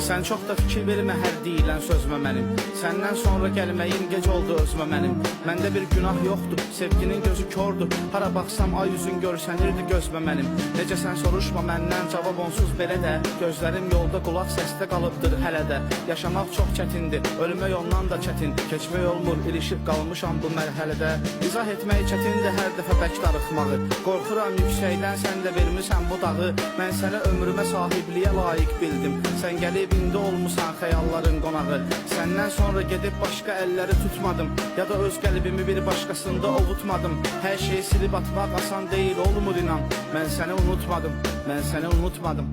Sən çox da fikir vermə hər deyilən sözmə mənim. Səndən sonra gəlməyim gec oldu özmə mənim. Məndə bir günah yoxdur, sevginin gözü kördür. Hara baxsam ay yüzün görsənirdi gözmə mənim. Necə sən soruşma məndən, cavab onsuz belə də. Gözlərim yolda, qulaq səsdə qalıbdır hələ də. Yaşamaq çox çətindir, ölmək ondan da çətin. Keçmək olmur, ilişib qalmışam bu mərhələdə. İzah etmək çətindir hər dəfə bək darıxmağı. Qorxuram yüksəkdən, sən də vermirsən bu dağı. Mən sənə ömrümə sahibliyə layiq bildim. Sən gəlib indi olmusan xəyalların qonağı. Səndən sonra gedib başqa əlləri tutmadım. Ya da öz qəlbimi bir başqasında ovutmadım. Hər şeyi silib atmaq asan deyil, olmur inan. Mən səni unutmadım, mən səni unutmadım.